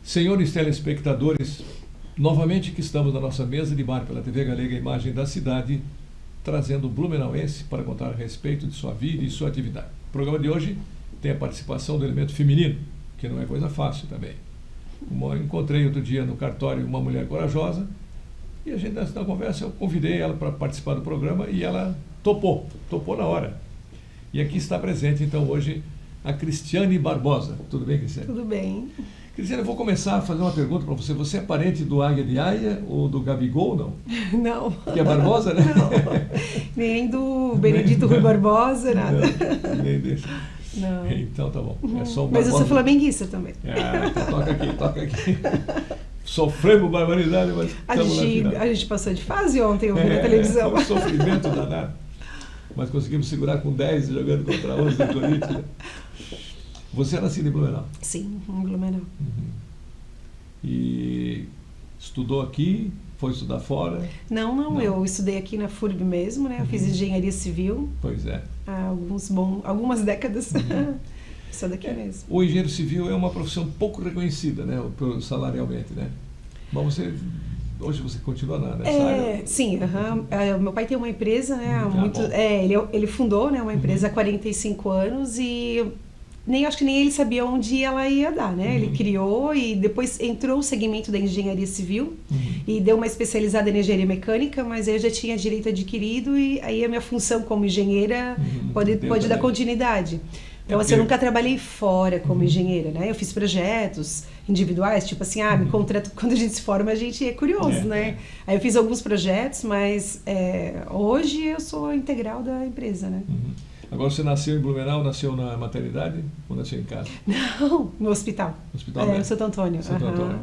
Senhores telespectadores, novamente que estamos na nossa mesa de bar pela TV Galega Imagem da Cidade, trazendo o blumenauense para contar a respeito de sua vida e sua atividade. O programa de hoje tem a participação do elemento feminino, que não é coisa fácil também. Encontrei outro dia no cartório uma mulher corajosa e a gente, na conversa, eu convidei ela para participar do programa e ela topou na hora. E aqui está presente, então, hoje, a Cristiane Barbosa. Tudo bem, Cristiane? Tudo bem. Cristiane, eu vou começar a fazer uma pergunta para você. Você é parente do Águia de Aia ou do Gabigol, não? Não. Que é Barbosa, né? Não. Nem do Benedito Rui Barbosa, nada. Não, nem desse. Não. Então tá bom. É só um Mas eu sou Barbosa. flamenguista também. Ah, então toca aqui. Sofremos barbaridade, mas estamos na final. A gente passou de fase ontem, eu vi na televisão. Foi um sofrimento danado. Mas conseguimos segurar com 10 jogando contra 11 do Corinthians. Você é nascido em Blumenau? Sim, em Blumenau. E estudou aqui? Foi estudar fora? Não, eu estudei aqui na FURB mesmo, né? Eu fiz engenharia civil Pois é. há algumas décadas. Sou daqui mesmo. O engenheiro civil é uma profissão pouco reconhecida, né? Salarialmente, né? Mas hoje você continua nessa área? Sim, meu pai tem uma empresa, né? Bom. Ele fundou, né, uma empresa há 45 anos e acho que nem ele sabia onde ela ia dar, né? Ele criou e depois entrou o segmento da engenharia civil e deu uma especializada em engenharia mecânica, mas aí eu já tinha direito adquirido e aí a minha função como engenheira pode dar continuidade. Então, assim, eu nunca trabalhei fora como engenheira, né? Eu fiz projetos individuais, tipo assim, me contrata, quando a gente se forma, a gente é curioso, né? Aí eu fiz alguns projetos, mas hoje eu sou integral da empresa, né? Agora você nasceu em Blumenau, nasceu na maternidade ou nasceu em casa? Não, no hospital. No Santo Antônio. Santo Antônio.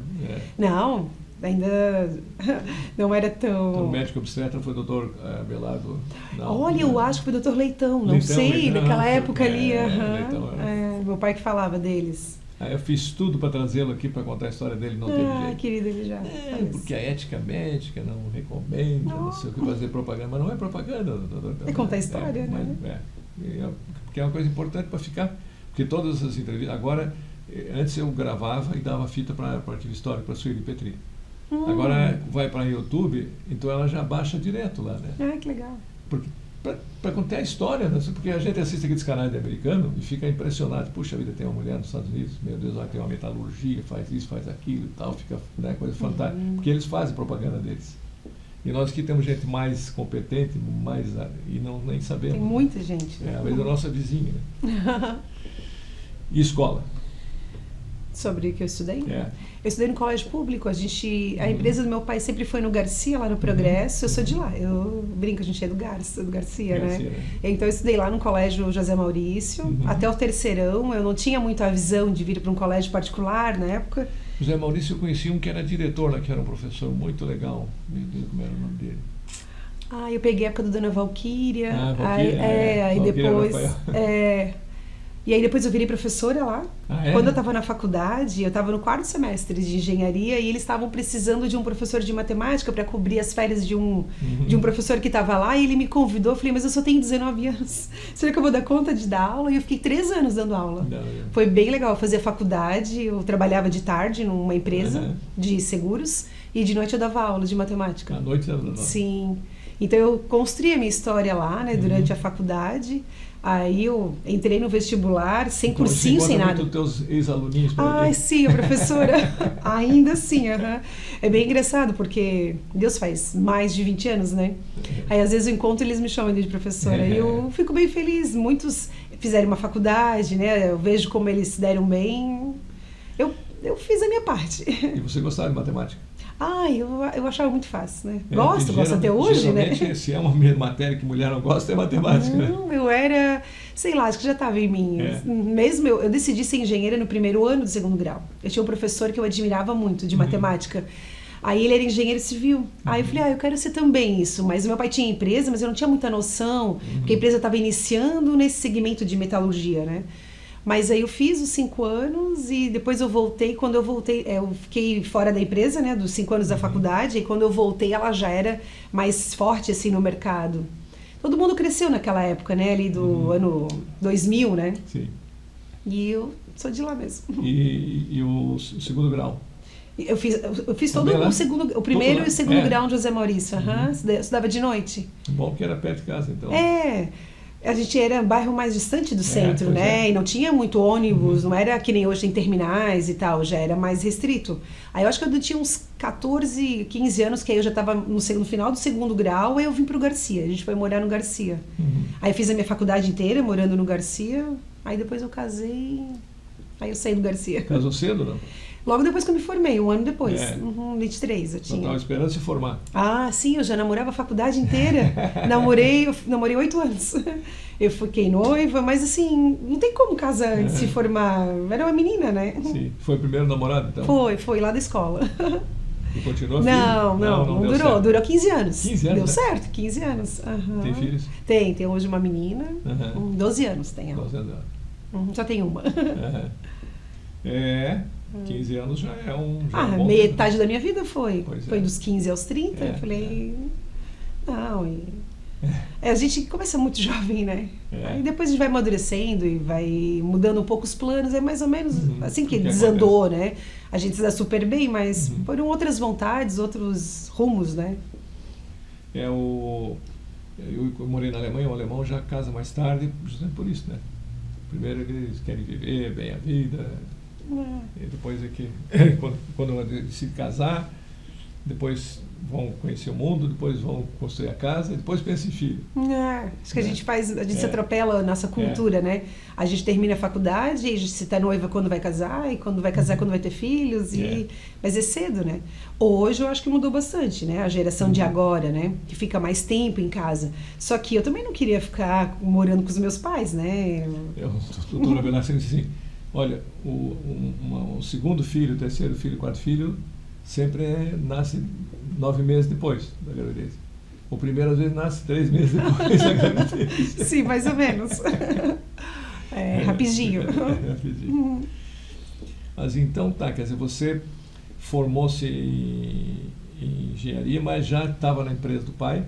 Não, ainda não era tão... Então, o médico obstetra foi o doutor Belardo? Não, Olha, eu acho que foi o doutor Leitão, não sei, naquela época ali. Leitão, meu pai que falava deles. Eu fiz tudo para trazê-lo aqui para contar a história dele, não teve jeito. Querido, ele já porque a ética médica não recomenda, não sei o que fazer propaganda, mas não é propaganda, doutor. É contar a história, né? Porque é uma coisa importante para ficar, porque todas essas entrevistas, agora, antes eu gravava e dava fita para Arquivo Histórico, para a Sueli Petri. Agora vai para o YouTube, então ela já baixa direto lá, né? Que legal. Para contar a história, né? Porque a gente assiste aqueles canais de americano e fica impressionado. Puxa vida, tem uma mulher nos Estados Unidos, meu Deus, tem uma metalurgia, faz isso, faz aquilo e tal, fica, né, coisa fantástica. Porque eles fazem propaganda deles. E nós aqui temos gente mais competente, e nem sabemos. Tem muita gente. Né? Às vezes a nossa vizinha. Né? E escola? Sobre o que eu estudei? Eu estudei no colégio público. A empresa do meu pai sempre foi no Garcia, lá no Progresso. Eu sou de lá. Eu brinco, a gente é do Garcia, né? Então eu estudei lá no colégio José Maurício, até o terceirão. Eu não tinha muito a visão de vir para um colégio particular na época. José Maurício, eu conheci um que era diretor lá, que era um professor muito legal. Meu Deus, como era o nome dele? Eu peguei a época do Dona Valquíria. Aí depois... E aí depois eu virei professora lá. Quando eu estava na faculdade, eu estava no 4º semestre de engenharia e eles estavam precisando de um professor de matemática para cobrir as férias de um professor que estava lá, e ele me convidou. Eu falei, mas eu só tenho 19 anos. Será que eu vou dar conta de dar aula? E eu fiquei 3 anos dando aula. Foi bem legal. Eu fazia faculdade, eu trabalhava de tarde numa empresa de seguros e de noite eu dava aula de matemática. À noite eu dava aula? Sim. Então eu construí a minha história lá, né, durante a faculdade. Aí eu entrei no vestibular, sem cursinho, sem nada. Muito teus ex-aluninhos para ver. Sim, a professora. Ainda sim, É bem engraçado, porque Deus faz mais de 20 anos, né? Aí às vezes eu encontro e eles me chamam de professora. E eu fico bem feliz. Muitos fizeram uma faculdade, né? Eu vejo como eles se deram bem. Eu fiz a minha parte. E você gostava de matemática? Eu achava muito fácil, né? Gosto até hoje, né? Se é uma matéria que mulher não gosta, é matemática. Não, eu era, sei lá, acho que já estava em mim. Mesmo eu decidi ser engenheira no primeiro ano do 2º grau. Eu tinha um professor que eu admirava muito, de matemática. Aí ele era engenheiro civil. Aí eu falei, eu quero ser também isso. Mas o meu pai tinha empresa, mas eu não tinha muita noção, porque a empresa estava iniciando nesse segmento de metalurgia, né? Mas aí eu fiz os 5 anos e depois eu voltei. Quando eu voltei, eu fiquei fora da empresa, né, dos 5 anos da faculdade. E quando eu voltei, ela já era mais forte, assim, no mercado. Todo mundo cresceu naquela época, né, ali do ano 2000, né? Sim. E eu sou de lá mesmo. E o 2º grau? Eu fiz todo o primeiro e o segundo grau de José Maurício. Estudava de noite. Bom que era perto de casa, então. A gente era um bairro mais distante do centro, né? E não tinha muito ônibus, não era que nem hoje tem terminais e tal, já era mais restrito. Aí eu acho que eu tinha uns 14, 15 anos, que aí eu já estava no final do segundo grau, aí eu vim pro Garcia, a gente foi morar no Garcia. Aí eu fiz a minha faculdade inteira morando no Garcia, aí depois eu casei, aí eu saí do Garcia. Casou cedo, não? Logo depois que eu me formei, um ano depois, 23 eu tinha. Eu estava esperando se formar. Ah, sim, eu já namorava a faculdade inteira. namorei 8 anos. Eu fiquei noiva, mas assim, não tem como casar antes de se formar. Era uma menina, né? Sim. Foi o primeiro namorado, então? Foi lá da escola. E continuou? Não durou. Certo. Durou 15 anos. 15 anos? Deu certo, 15 anos. Tem filhos? Tem hoje uma menina. 12 anos tem ela. 12 anos. Só tem uma. 15 anos já é um... metade da minha vida foi. Pois foi dos 15 aos 30. Eu falei... a gente começa muito jovem, né? Aí depois a gente vai amadurecendo e vai mudando um pouco os planos. É mais ou menos assim que desandou, né? A gente se dá super bem, mas foram outras vontades, outros rumos, né? Eu morei na Alemanha, o alemão já casa mais tarde, justamente por isso, né? Primeiro eles querem viver bem a vida... E depois é que, quando decide casar, depois vão conhecer o mundo, depois vão construir a casa e depois pensa em filho. Acho que a gente se atropela a nossa cultura, né? A gente termina a faculdade, e a gente se tá noiva quando vai casar, e quando vai casar quando vai ter filhos, mas é cedo, né? Hoje eu acho que mudou bastante, né? A geração de agora, né? Que fica mais tempo em casa. Só que eu também não queria ficar morando com os meus pais, né? Eu estou na assim... Olha, o segundo filho, o terceiro filho, o quarto filho, sempre nasce 9 meses depois da gravidez. O primeiro, às vezes, nasce 3 meses depois da gravidez. Sim, mais ou menos. Rapidinho. Rapidinho. Mas então, quer dizer, você formou-se em engenharia, mas já estava na empresa do pai.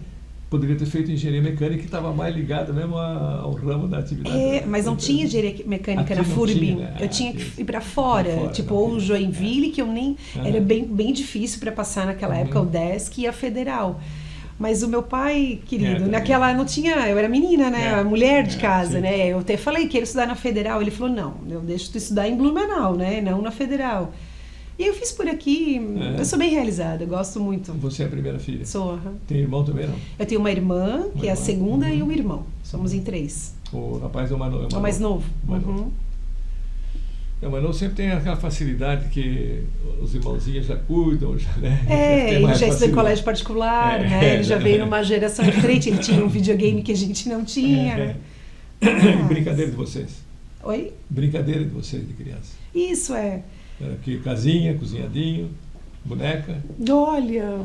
Poderia ter feito engenharia mecânica, que estava mais ligada mesmo ao ramo da atividade. Mas não tinha engenharia mecânica na FURB. Né? Eu tinha que ir para fora, tipo, ou o Joinville, que eu nem... Era bem difícil para passar naquela época, o DESC e a Federal. Mas o meu pai, querido, naquela não tinha... Eu era menina, né? Mulher de casa, né? Eu até falei que ele estudar na Federal. Ele falou, não, eu deixo tu estudar em Blumenau, né? Não na Federal. E eu fiz por aqui, eu sou bem realizada, eu gosto muito. Você é a primeira filha? Sou. Tem irmão também, não? Eu tenho uma irmã, que é a segunda, e um irmão. Somos em 3. O rapaz é o mais novo? É o mais novo. O mais novo sempre tem aquela facilidade que os irmãozinhos já cuidam, né? Ele já estudou em colégio particular, né? Ele já veio numa geração diferente, ele tinha um videogame que a gente não tinha. Brincadeira de vocês? Oi? Brincadeira de vocês, de criança. Isso, Aqui, casinha, cozinhadinho, boneca. Olha,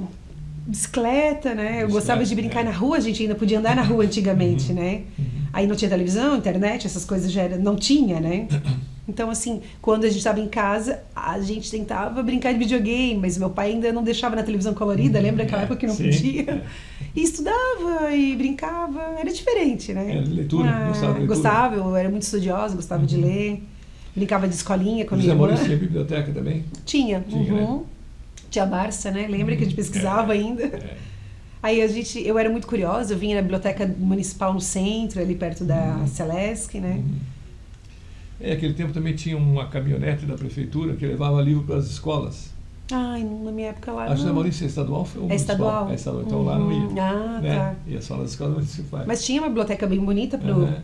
bicicleta, né? Eu gostava de brincar na rua, a gente ainda podia andar na rua antigamente, né? Aí não tinha televisão, internet, essas coisas já não tinha, né? Então, assim, quando a gente estava em casa, a gente tentava brincar de videogame, mas meu pai ainda não deixava na televisão colorida, lembra aquela época que não podia? E estudava e brincava, era diferente, né? Leitura, gostava de leitura? Gostava, eu era muito estudiosa, gostava de ler. Brincava de escolinha com a minha irmã. irmã. José Maurício tinha biblioteca também? Tinha. Né? Tinha a Barça, né? Lembra que a gente pesquisava ainda? Aí eu era muito curiosa, eu vinha na biblioteca municipal no centro, ali perto da Celesc, né? Aquele tempo também tinha uma caminhonete da prefeitura que levava livro para as escolas. Ai, na minha época lá não. Acho que a Maurícia é estadual ou é estadual. É estadual, então lá não ia. Né? Tá. Ia só nas escolas municipais. Mas tinha uma biblioteca bem bonita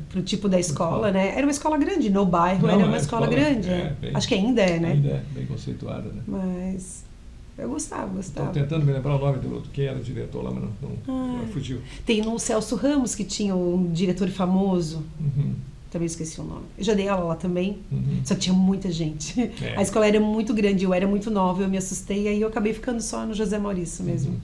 pro tipo da escola, né? Era uma escola grande, no bairro era uma escola grande. Acho que ainda é, né? Ainda é, bem conceituada, né? Mas eu gostava. Estou tentando me lembrar o nome do quem era o diretor lá, mas não fugiu. Tem no Celso Ramos, que tinha um diretor famoso. Também esqueci o nome. Eu já dei aula lá também, só que tinha muita gente. A escola era muito grande, eu era muito nova, eu me assustei, aí eu acabei ficando só no José Maurício mesmo.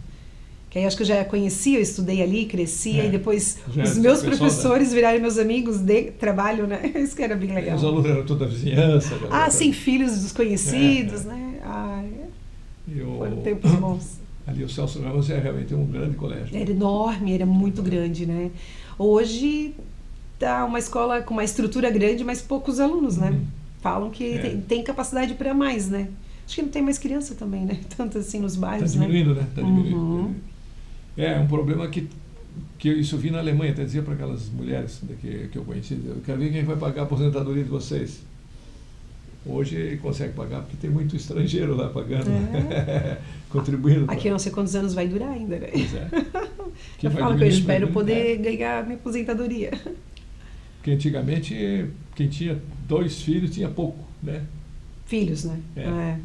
Que aí acho que eu já conhecia, eu estudei ali, cresci, e depois os meus professores viraram meus amigos de trabalho, né? Isso que era bem legal. Os alunos eram toda a vizinhança. Sim, filhos dos conhecidos, né? Foram tempos bons. Ali o Celso Ramos é realmente um grande colégio. Era enorme, era muito grande, né? Hoje tá uma escola com uma estrutura grande, mas poucos alunos, né? Falam que tem capacidade para mais, né? Acho que não tem mais criança também, né? Tanto assim nos bairros, Está diminuindo, né? Está diminuindo. Uhum. É um problema que isso eu vi na Alemanha, até dizia para aquelas mulheres que eu conheci, eu quero ver quem vai pagar a aposentadoria de vocês. Hoje ele consegue pagar, porque tem muito estrangeiro lá pagando, contribuindo. Aqui não sei quantos anos vai durar ainda, né? Pois é. Eu falo que eu espero poder ganhar minha aposentadoria. Porque antigamente, quem tinha 2 filhos tinha pouco, né? Filhos, né? Era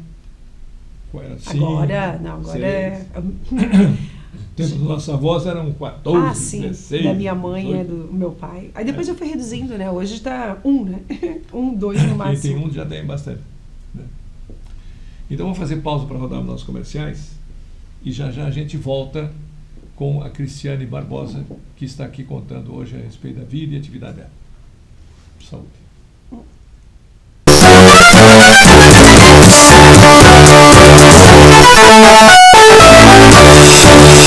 5, agora, não, agora 6. é... Tempo dos nossos avós eram 14, sim, 16. da minha mãe, 18. do meu pai. Aí depois eu fui reduzindo, né? Hoje está 1, né? 1, 2 no máximo. Quem tem 1 já tem bastante. Né? Então vamos fazer pausa para rodar os nossos comerciais e já a gente volta com a Cristiane Barbosa, que está aqui contando hoje a respeito da vida e atividade dela. Saúde.